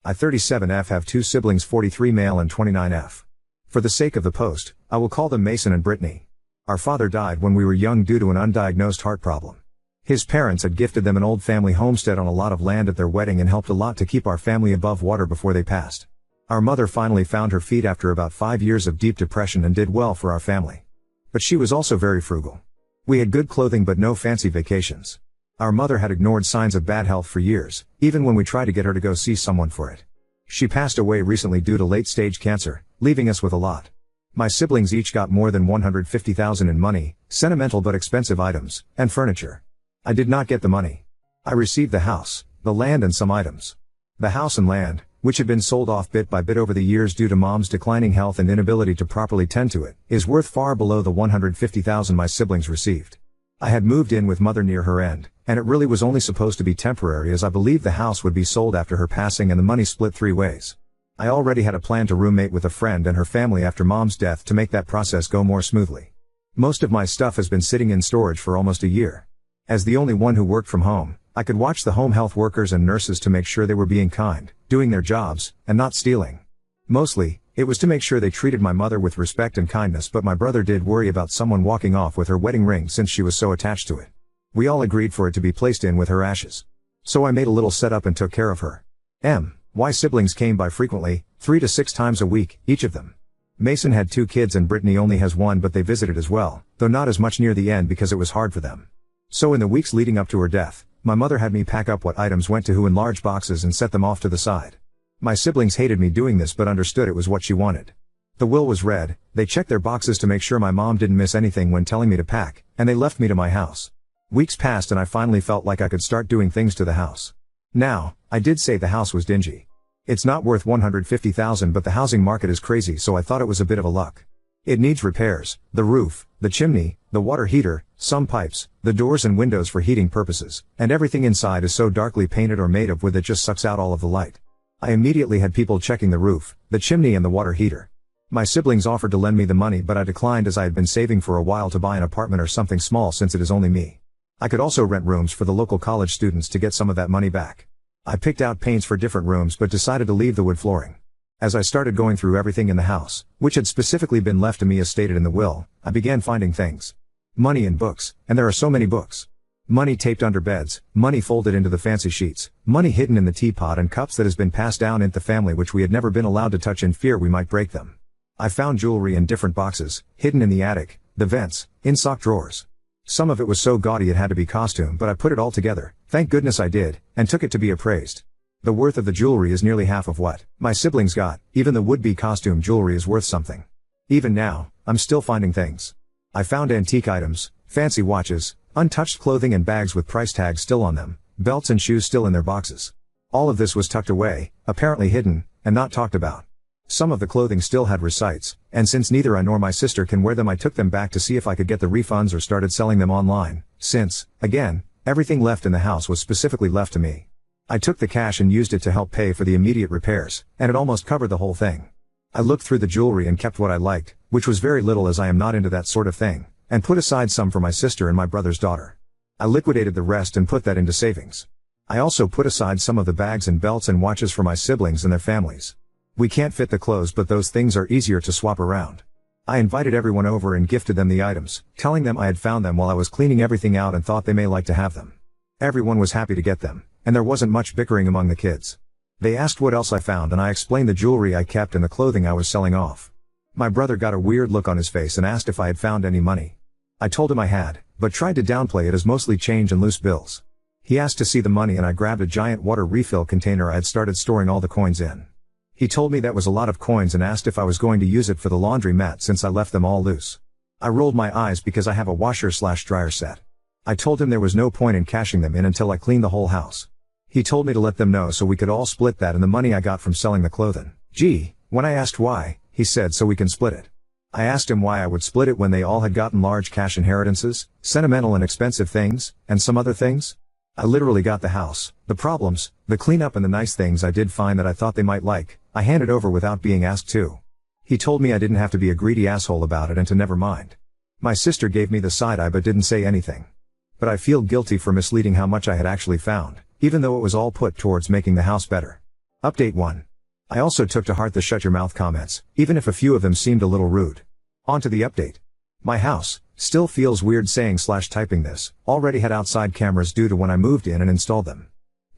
I 37F have 2 siblings, 43 male and 29F. For the sake of the post, I will call them Mason and Brittany. Our father died when we were young due to an undiagnosed heart problem. His parents had gifted them an old family homestead on a lot of land at their wedding and helped a lot to keep our family above water before they passed. Our mother finally found her feet after about 5 years of deep depression and did well for our family. But she was also very frugal. We had good clothing but no fancy vacations. Our mother had ignored signs of bad health for years, even when we tried to get her to go see someone for it. She passed away recently due to late-stage cancer, leaving us with a lot. My siblings each got more than $150,000 in money, sentimental but expensive items, and furniture. I did not get the money. I received the house, the land and some items. The house and land, which had been sold off bit by bit over the years due to Mom's declining health and inability to properly tend to it, is worth far below the $150,000 my siblings received. I had moved in with Mother near her end, and it really was only supposed to be temporary as I believed the house would be sold after her passing and the money split 3 ways. I already had a plan to roommate with a friend and her family after Mom's death to make that process go more smoothly. Most of my stuff has been sitting in storage for almost a year. As the only one who worked from home, I could watch the home health workers and nurses to make sure they were being kind, doing their jobs, and not stealing. Mostly, it was to make sure they treated my mother with respect and kindness, but my brother did worry about someone walking off with her wedding ring since she was so attached to it. We all agreed for it to be placed in with her ashes. So I made a little setup and took care of her. My siblings came by frequently, 3 to 6 times a week, each of them. Mason had 2 kids and Brittany only has 1, but they visited as well, though not as much near the end because it was hard for them. So in the weeks leading up to her death, my mother had me pack up what items went to who in large boxes and set them off to the side. My siblings hated me doing this but understood it was what she wanted. The will was read, they checked their boxes to make sure my mom didn't miss anything when telling me to pack, and they left me to my house. Weeks passed and I finally felt like I could start doing things to the house. Now, I did say the house was dingy. It's not worth $150,000 but the housing market is crazy, so I thought it was a bit of a luck. It needs repairs, the roof, the chimney, the water heater, some pipes, the doors and windows for heating purposes, and everything inside is so darkly painted or made of wood that just sucks out all of the light. I immediately had people checking the roof, the chimney and the water heater. My siblings offered to lend me the money but I declined as I had been saving for a while to buy an apartment or something small since it is only me. I could also rent rooms for the local college students to get some of that money back. I picked out paints for different rooms but decided to leave the wood flooring. As I started going through everything in the house, which had specifically been left to me as stated in the will, I began finding things. Money in books, and there are so many books. Money taped under beds, money folded into the fancy sheets, money hidden in the teapot and cups that has been passed down in the family which we had never been allowed to touch in fear we might break them. I found jewelry in different boxes, hidden in the attic, the vents, in sock drawers. Some of it was so gaudy it had to be costume, but I put it all together, thank goodness I did, and took it to be appraised. The worth of the jewelry is nearly half of what my siblings got. Even the would-be costume jewelry is worth something. Even now, I'm still finding things. I found antique items, fancy watches, untouched clothing and bags with price tags still on them, belts and shoes still in their boxes. All of this was tucked away, apparently hidden, and not talked about. Some of the clothing still had receipts, and since neither I nor my sister can wear them I took them back to see if I could get the refunds or started selling them online, since, again, everything left in the house was specifically left to me. I took the cash and used it to help pay for the immediate repairs, and it almost covered the whole thing. I looked through the jewelry and kept what I liked, which was very little as I am not into that sort of thing, and put aside some for my sister and my brother's daughter. I liquidated the rest and put that into savings. I also put aside some of the bags and belts and watches for my siblings and their families. We can't fit the clothes but those things are easier to swap around. I invited everyone over and gifted them the items, telling them I had found them while I was cleaning everything out and thought they may like to have them. Everyone was happy to get them, and there wasn't much bickering among the kids. They asked what else I found and I explained the jewelry I kept and the clothing I was selling off. My brother got a weird look on his face and asked if I had found any money. I told him I had, but tried to downplay it as mostly change and loose bills. He asked to see the money and I grabbed a giant water refill container I had started storing all the coins in. He told me that was a lot of coins and asked if I was going to use it for the laundry mat since I left them all loose. I rolled my eyes because I have a washer/dryer set. I told him there was no point in cashing them in until I cleaned the whole house. He told me to let them know so we could all split that and the money I got from selling the clothing. When I asked why, he said so we can split it. I asked him why I would split it when they all had gotten large cash inheritances, sentimental and expensive things, and some other things. I literally got the house, the problems, the cleanup and the nice things I did find that I thought they might like, I handed over without being asked to. He told me I didn't have to be a greedy asshole about it and to never mind. My sister gave me the side eye but didn't say anything. But I feel guilty for misleading how much I had actually found, even though it was all put towards making the house better. Update 1. I also took to heart the shut your mouth comments, even if a few of them seemed a little rude. On to the update. My house still feels weird saying/typing this, already had outside cameras due to when I moved in and installed them.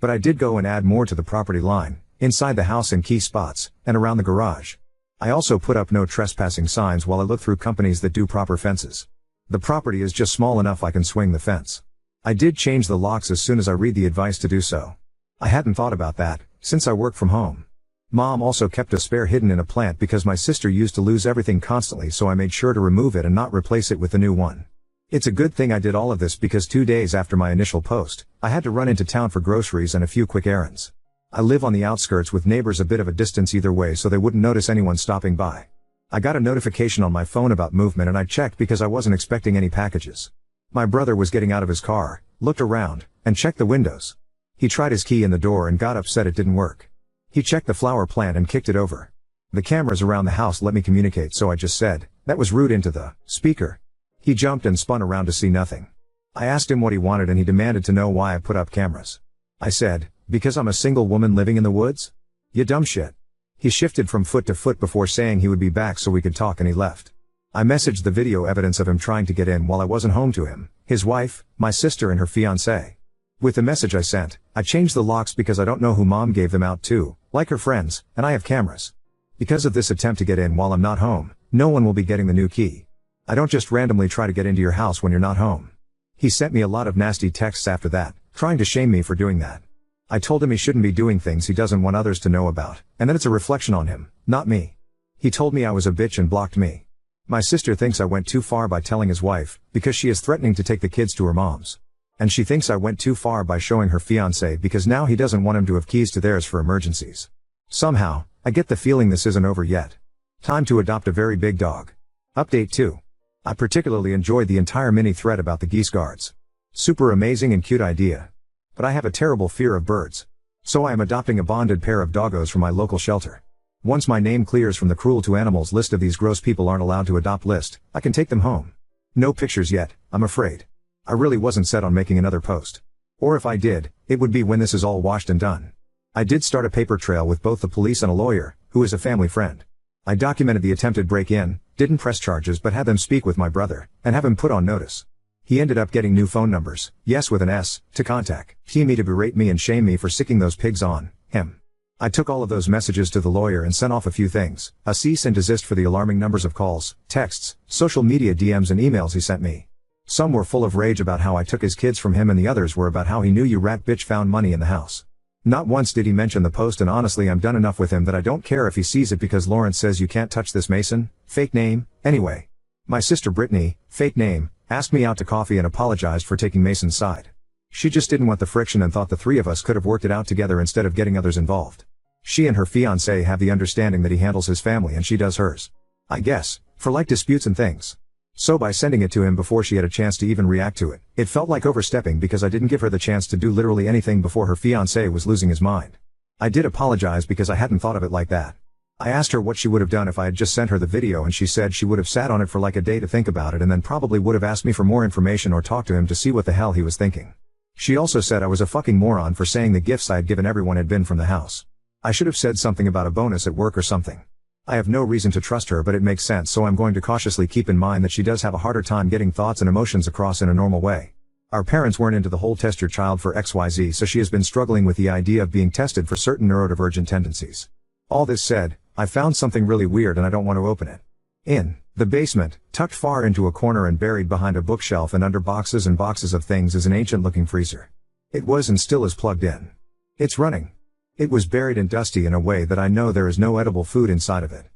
But I did go and add more to the property line, inside the house in key spots, and around the garage. I also put up no trespassing signs while I look through companies that do proper fences. The property is just small enough I can swing the fence. I did change the locks as soon as I read the advice to do so. I hadn't thought about that, since I work from home. Mom also kept a spare hidden in a plant because my sister used to lose everything constantly, so I made sure to remove it and not replace it with the new one. It's a good thing I did all of this because 2 days after my initial post, I had to run into town for groceries and a few quick errands. I live on the outskirts with neighbors a bit of a distance either way, so they wouldn't notice anyone stopping by. I got a notification on my phone about movement and I checked because I wasn't expecting any packages. My brother was getting out of his car, looked around, and checked the windows. He tried his key in the door and got upset it didn't work. He checked the flower plant and kicked it over. The cameras around the house let me communicate, so I just said, "That was rude," into the speaker. He jumped and spun around to see nothing. I asked him what he wanted and he demanded to know why I put up cameras. I said, "Because I'm a single woman living in the woods? You dumb shit." He shifted from foot to foot before saying he would be back so we could talk, and he left. I messaged the video evidence of him trying to get in while I wasn't home to him, his wife, my sister and her fiancé. With the message I sent, I changed the locks because I don't know who Mom gave them out to, like her friends, and I have cameras. Because of this attempt to get in while I'm not home, no one will be getting the new key. I don't just randomly try to get into your house when you're not home. He sent me a lot of nasty texts after that, trying to shame me for doing that. I told him he shouldn't be doing things he doesn't want others to know about, and that it's a reflection on him, not me. He told me I was a bitch and blocked me. My sister thinks I went too far by telling his wife, because she is threatening to take the kids to her mom's. And she thinks I went too far by showing her fiancé because now he doesn't want him to have keys to theirs for emergencies. Somehow, I get the feeling this isn't over yet. Time to adopt a very big dog. Update 2. I particularly enjoyed the entire mini thread about the geese guards. Super amazing and cute idea. But I have a terrible fear of birds. So I am adopting a bonded pair of doggos from my local shelter. Once my name clears from the cruel to animals list of these gross people aren't allowed to adopt list, I can take them home. No pictures yet, I'm afraid. I really wasn't set on making another post. Or if I did, it would be when this is all washed and done. I did start a paper trail with both the police and a lawyer, who is a family friend. I documented the attempted break-in, didn't press charges but had them speak with my brother, and have him put on notice. He ended up getting new phone numbers, yes with an S, to contact me to berate me and shame me for sicking those pigs on him. I took all of those messages to the lawyer and sent off a few things, a cease and desist for the alarming numbers of calls, texts, social media DMs and emails he sent me. Some were full of rage about how I took his kids from him and the others were about how he knew you rat bitch found money in the house. Not once did he mention the post, and honestly I'm done enough with him that I don't care if he sees it because Lawrence says you can't touch this Mason, fake name, anyway. My sister Brittany, fake name, asked me out to coffee and apologized for taking Mason's side. She just didn't want the friction and thought the three of us could have worked it out together instead of getting others involved. She and her fiancé have the understanding that he handles his family and she does hers. I guess, for like disputes and things. So by sending it to him before she had a chance to even react to it, it felt like overstepping because I didn't give her the chance to do literally anything before her fiancé was losing his mind. I did apologize because I hadn't thought of it like that. I asked her what she would have done if I had just sent her the video and she said she would have sat on it for like a day to think about it and then probably would have asked me for more information or talked to him to see what the hell he was thinking. She also said I was a fucking moron for saying the gifts I had given everyone had been from the house. I should have said something about a bonus at work or something. I have no reason to trust her but it makes sense, so I'm going to cautiously keep in mind that she does have a harder time getting thoughts and emotions across in a normal way. Our parents weren't into the whole test your child for XYZ, so she has been struggling with the idea of being tested for certain neurodivergent tendencies. All this said, I found something really weird and I don't want to open it. In the basement, tucked far into a corner and buried behind a bookshelf and under boxes and boxes of things is an ancient looking freezer. It was and still is plugged in. It's running. It was buried and dusty in a way that I know there is no edible food inside of it.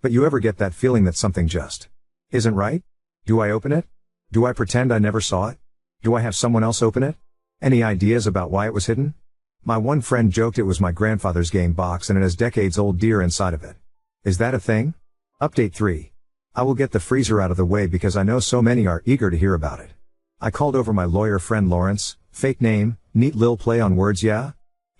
But you ever get that feeling that something just isn't right? Do I open it? Do I pretend I never saw it? Do I have someone else open it? Any ideas about why it was hidden? My one friend joked it was my grandfather's game box and it has decades-old deer inside of it. Is that a thing? Update 3. I will get the freezer out of the way because I know so many are eager to hear about it. I called over my lawyer friend Lawrence, fake name, neat lil play on words yeah?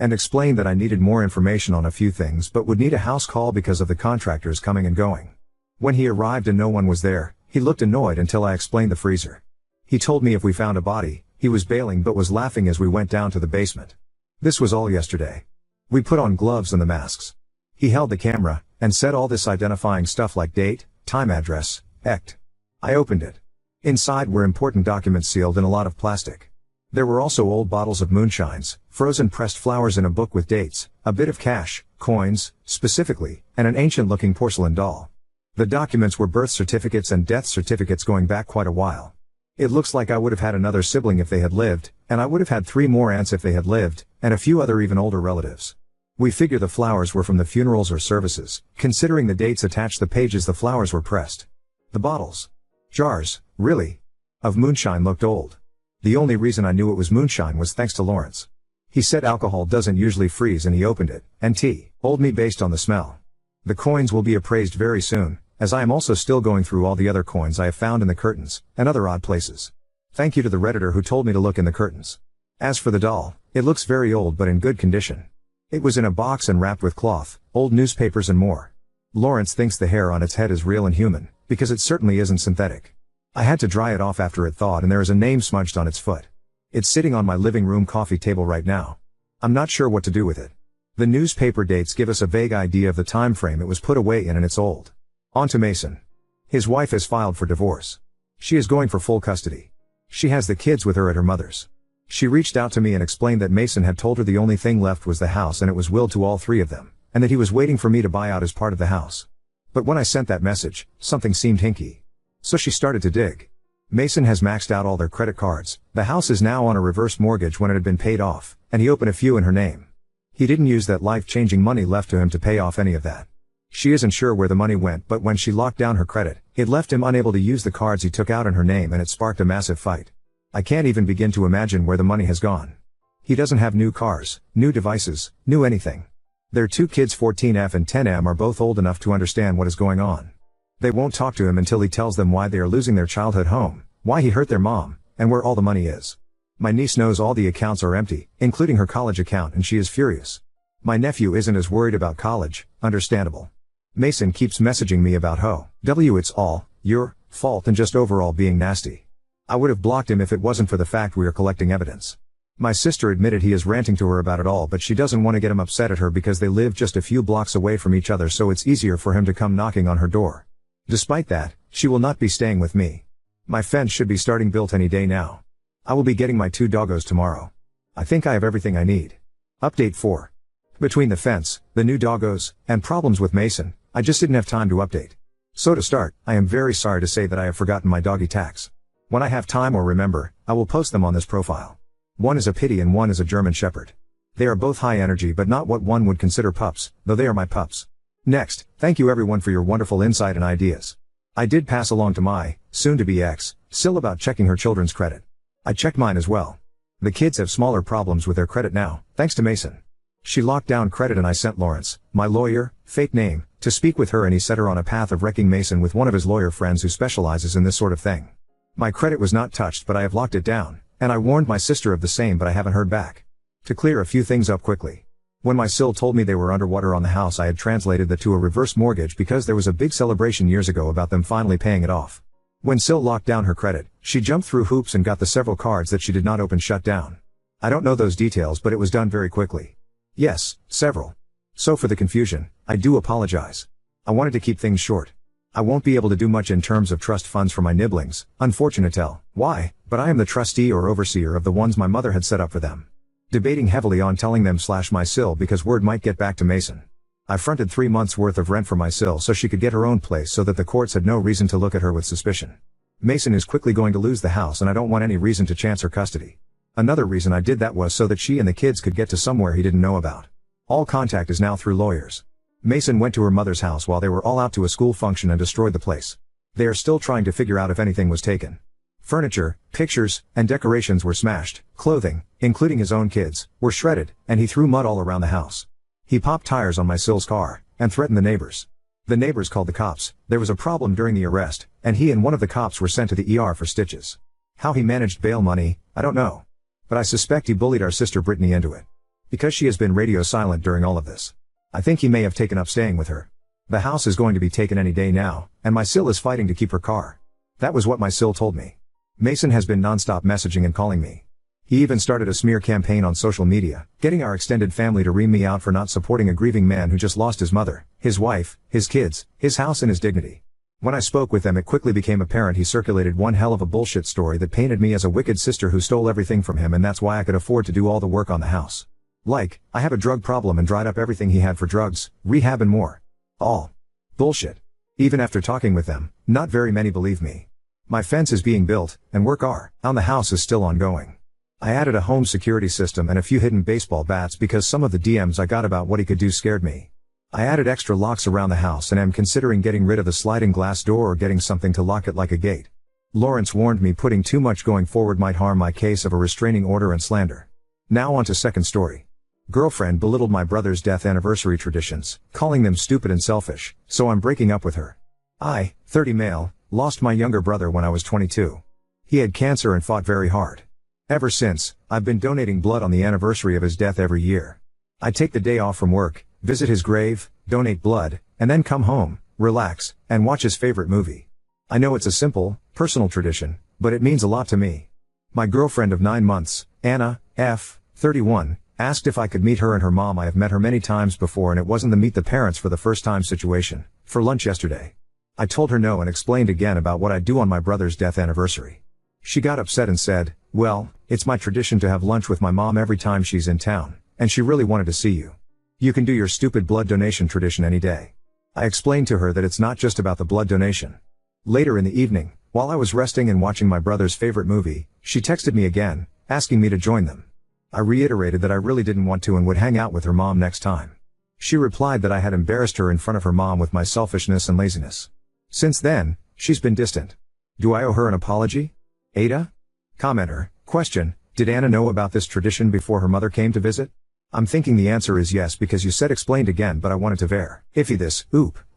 And explained that I needed more information on a few things but would need a house call because of the contractors coming and going. When he arrived and no one was there, he looked annoyed until I explained the freezer. He told me if we found a body, he was bailing but was laughing as we went down to the basement. This was all yesterday. We put on gloves and the masks. He held the camera, and said all this identifying stuff like date, time, address, ect. I opened it. Inside were important documents sealed in a lot of plastic. There were also old bottles of moonshines, frozen pressed flowers in a book with dates, a bit of cash, coins, specifically, and an ancient-looking porcelain doll. The documents were birth certificates and death certificates going back quite a while. It looks like I would have had another sibling if they had lived, and I would have had 3 more aunts if they had lived, and a few other even older relatives. We figure the flowers were from the funerals or services, considering the dates attached the pages the flowers were pressed. The bottles. Jars, really? Of moonshine looked old. The only reason I knew it was moonshine was thanks to Lawrence. He said alcohol doesn't usually freeze and he opened it, and told me based on the smell. The coins will be appraised very soon, as I am also still going through all the other coins I have found in the curtains, and other odd places. Thank you to the Redditor who told me to look in the curtains. As for the doll, it looks very old but in good condition. It was in a box and wrapped with cloth, old newspapers and more. Lawrence thinks the hair on its head is real and human, because it certainly isn't synthetic. I had to dry it off after it thawed and there is a name smudged on its foot. It's sitting on my living room coffee table right now. I'm not sure what to do with it. The newspaper dates give us a vague idea of the time frame it was put away in and it's old. On to Mason. His wife has filed for divorce. She is going for full custody. She has the kids with her at her mother's. She reached out to me and explained that Mason had told her the only thing left was the house and it was willed to all 3 of them, and that he was waiting for me to buy out his part of the house. But when I sent that message, something seemed hinky. So she started to dig. Mason has maxed out all their credit cards, the house is now on a reverse mortgage when it had been paid off, and he opened a few in her name. He didn't use that life-changing money left to him to pay off any of that. She isn't sure where the money went, but when she locked down her credit, it left him unable to use the cards he took out in her name and it sparked a massive fight. I can't even begin to imagine where the money has gone. He doesn't have new cars, new devices, new anything. Their 2 kids 14F and 10M are both old enough to understand what is going on. They won't talk to him until he tells them why they are losing their childhood home, why he hurt their mom, and where all the money is. My niece knows all the accounts are empty, including her college account, and she is furious. My nephew isn't as worried about college, understandable. Mason keeps messaging me about it's all your fault and just overall being nasty. I would have blocked him if it wasn't for the fact we are collecting evidence. My sister admitted he is ranting to her about it all, but she doesn't want to get him upset at her because they live just a few blocks away from each other, so it's easier for him to come knocking on her door. Despite that, she will not be staying with me. My fence should be starting built any day now. I will be getting my 2 doggos tomorrow. I think I have everything I need. Update 4. Between the fence, the new doggos, and problems with Mason, I just didn't have time to update. So to start, I am very sorry to say that I have forgotten my doggy tags. When I have time or remember, I will post them on this profile. One is a pitty and one is a German Shepherd. They are both high energy but not what one would consider pups, though they are my pups. Next, thank you everyone for your wonderful insight and ideas. I did pass along to my, soon-to-be ex, Sil about checking her children's credit. I checked mine as well. The kids have smaller problems with their credit now, thanks to Mason. She locked down credit and I sent Lawrence, my lawyer, fake name, to speak with her and he set her on a path of wrecking Mason with one of his lawyer friends who specializes in this sort of thing. My credit was not touched but I have locked it down, and I warned my sister of the same but I haven't heard back. To clear a few things up quickly. When my Sil told me they were underwater on the house, I had translated that to a reverse mortgage because there was a big celebration years ago about them finally paying it off. When Sil locked down her credit, she jumped through hoops and got the several cards that she did not open shut down. I don't know those details but it was done very quickly. Yes, several. So for the confusion, I do apologize. I wanted to keep things short. I won't be able to do much in terms of trust funds for my nibblings, unfortunate tell, why, but I am the trustee or overseer of the ones my mother had set up for them. Debating heavily on telling them / my Sil because word might get back to Mason. I fronted 3 months worth of rent for my Sil so she could get her own place so that the courts had no reason to look at her with suspicion. Mason is quickly going to lose the house and I don't want any reason to chance her custody. Another reason I did that was so that she and the kids could get to somewhere he didn't know about. All contact is now through lawyers. Mason went to her mother's house while they were all out to a school function and destroyed the place. They are still trying to figure out if anything was taken. Furniture, pictures, and decorations were smashed, clothing, including his own kids, were shredded, and he threw mud all around the house. He popped tires on my Sil's car, and threatened the neighbors. The neighbors called the cops. There was a problem during the arrest, and he and one of the cops were sent to the ER for stitches. How he managed bail money, I don't know. But I suspect he bullied our sister Brittany into it. Because she has been radio silent during all of this. I think he may have taken up staying with her. The house is going to be taken any day now, and my Sil is fighting to keep her car. That was what my Sil told me. Mason has been non-stop messaging and calling me. He even started a smear campaign on social media, getting our extended family to ream me out for not supporting a grieving man who just lost his mother, his wife, his kids, his house and his dignity. When I spoke with them, it quickly became apparent he circulated one hell of a bullshit story that painted me as a wicked sister who stole everything from him, and that's why I could afford to do all the work on the house. Like, I have a drug problem and dried up everything he had for drugs, rehab and more. All bullshit. Even after talking with them, not very many believe me. My fence is being built, and work on the house is still ongoing. I added a home security system and a few hidden baseball bats because some of the DMs I got about what he could do scared me. I added extra locks around the house and am considering getting rid of the sliding glass door or getting something to lock it like a gate. Lawrence warned me putting too much going forward might harm my case of a restraining order and slander. Now on to second story. Girlfriend belittled my brother's death anniversary traditions, calling them stupid and selfish, so I'm breaking up with her. I, 30 male, lost my younger brother when I was 22. He had cancer and fought very hard. Ever since, I've been donating blood on the anniversary of his death every year. I take the day off from work, visit his grave, donate blood, and then come home, relax, and watch his favorite movie. I know it's a simple, personal tradition, but it means a lot to me. My girlfriend of 9 months, Anna, F., 31, asked if I could meet her and her mom. I have met her many times before and it wasn't the meet the parents for the first time situation, for lunch yesterday. I told her no and explained again about what I do on my brother's death anniversary. She got upset and said, well, it's my tradition to have lunch with my mom every time she's in town, and she really wanted to see you. You can do your stupid blood donation tradition any day. I explained to her that it's not just about the blood donation. Later in the evening, while I was resting and watching my brother's favorite movie, she texted me again, asking me to join them. I reiterated that I really didn't want to and would hang out with her mom next time. She replied that I had embarrassed her in front of her mom with my selfishness and laziness. Since then, she's been distant. Do I owe her an apology? Ada? Commenter, question, did Anna know about this tradition before her mother came to visit? I'm thinking the answer is yes because you said explained again, but I wanted to verify this.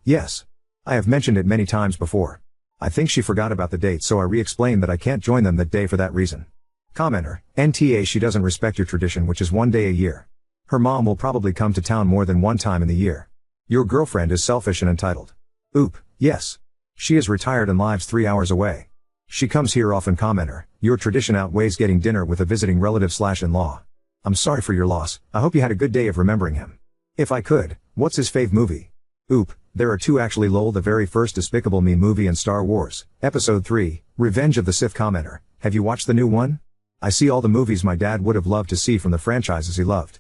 Yes. I have mentioned it many times before. I think she forgot about the date, so I re-explained that I can't join them that day for that reason. Commenter, NTA, she doesn't respect your tradition, which is 1 day a year. Her mom will probably come to town more than one time in the year. Your girlfriend is selfish and entitled. Yes. She is retired and lives 3 hours away. She comes here often. Commenter, your tradition outweighs getting dinner with a visiting relative/in-law. I'm sorry for your loss, I hope you had a good day of remembering him. If I could, what's his fave movie? There are two actually. Lol, the very first Despicable Me movie and Star Wars, Episode 3, Revenge of the Sith. Commenter, have you watched the new one? I see all the movies my dad would have loved to see from the franchises he loved.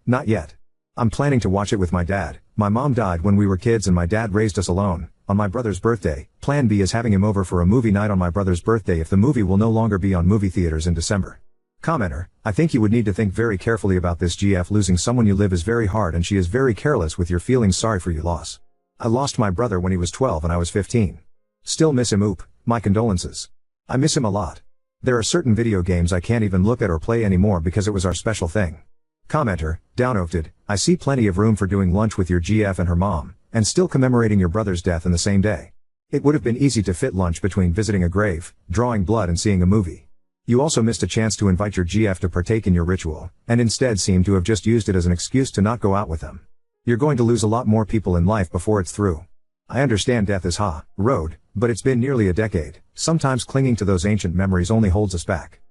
Not yet. I'm planning to watch it with my dad. My mom died when we were kids and my dad raised us alone. On my brother's birthday, plan B is having him over for a movie night on my brother's birthday if the movie will no longer be on movie theaters in December. Commenter, I think you would need to think very carefully about this. GF, losing someone you live is very hard and she is very careless with your feelings. Sorry for your loss. I lost my brother when he was 12 and I was 15. Still miss him. My condolences. I miss him a lot. There are certain video games I can't even look at or play anymore because it was our special thing. Commenter, downvoted, I see plenty of room for doing lunch with your GF and her mom, and still commemorating your brother's death in the same day. It would have been easy to fit lunch between visiting a grave, drawing blood and seeing a movie. You also missed a chance to invite your GF to partake in your ritual, and instead seem to have just used it as an excuse to not go out with them. You're going to lose a lot more people in life before it's through. I understand death is road, but it's been nearly a decade. Sometimes clinging to those ancient memories only holds us back.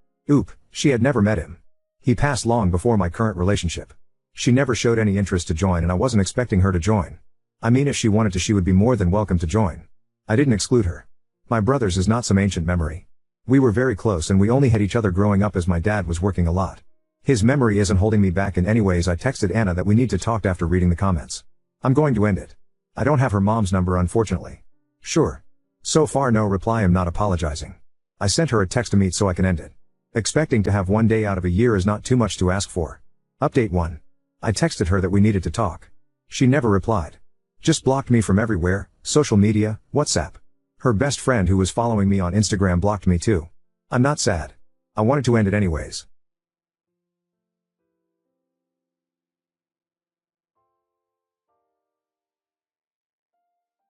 She had never met him. He passed long before my current relationship. She never showed any interest to join and I wasn't expecting her to join. I mean, if she wanted to, she would be more than welcome to join. I didn't exclude her. My brother's is not some ancient memory. We were very close and we only had each other growing up as my dad was working a lot. His memory isn't holding me back in any ways. I texted Anna that we need to talk after reading the comments. I'm going to end it. I don't have her mom's number, unfortunately. Sure. So far no reply. I'm not apologizing. I sent her a text to meet so I can end it. Expecting to have 1 day out of a year is not too much to ask for. Update 1. I texted her that we needed to talk. She never replied. Just blocked me from everywhere, social media, WhatsApp. Her best friend who was following me on Instagram blocked me too. I'm not sad. I wanted to end it anyways.